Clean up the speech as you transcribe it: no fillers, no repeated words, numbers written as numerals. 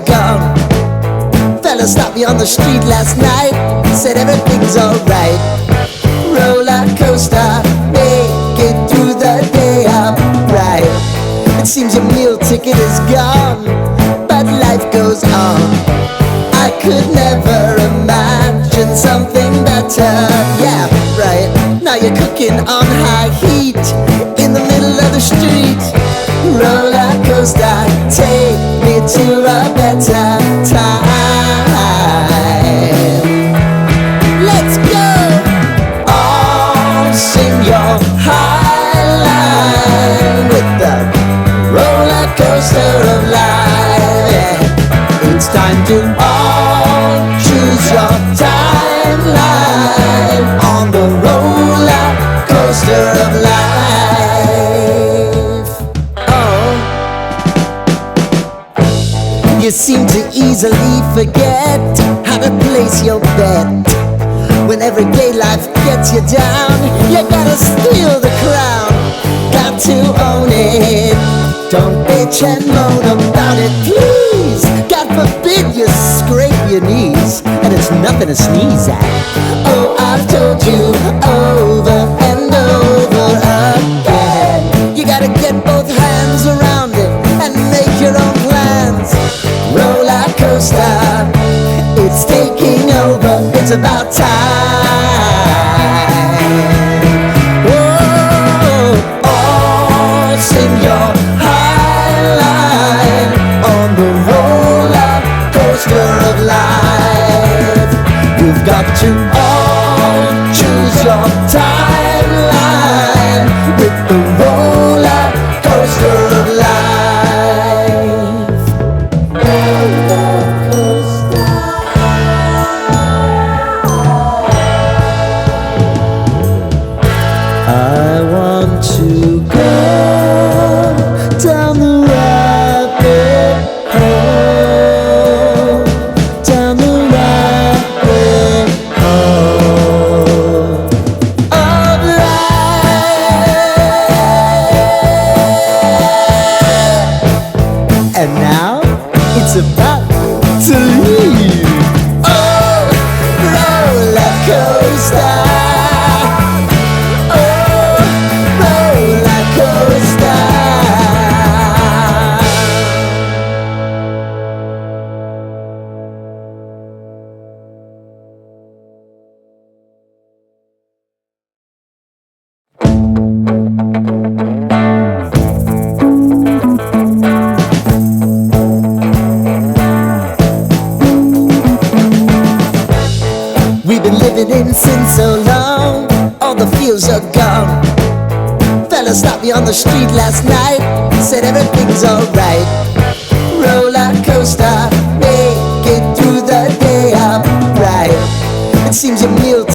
gone. Fella stopped me on the street last night, said everything's alright. Roller coaster, make it through the day upright. It seems your meal ticket is gone, but life goes on. I could never imagine something better. Yeah, right. Now you're cooking on high heat in the middle of the street. Roller coaster, take me to a better time. Let's go! All sing your high line with the roller coaster of life. Yeah. It's time to all choose your timeline on the roller coaster of life. Oh, you seem to easily forget how to place your bet. When everyday life gets you down, you gotta steal the crown. Got to own it. Don't bitch and moan about it, please. God forbid you scrape your knees, and it's nothing to sneeze at. Oh, I've told you over and over again, you gotta get both hands around it and make your own plans. Roller coaster, it's taking over, it's about time. Whoa, all sing your high line on the roller coaster of life. You've got to all choose your timeline with the roller coaster of life. Roller coaster. I want to go down the rabbit hole, down the rabbit hole of life. And now it's about to leave. Oh, roller coaster. We've been living in sin so long, all the feels are gone. Fella stopped me on the street last night, said everything's alright. Roller coaster, make it through the day upright. It seems your meal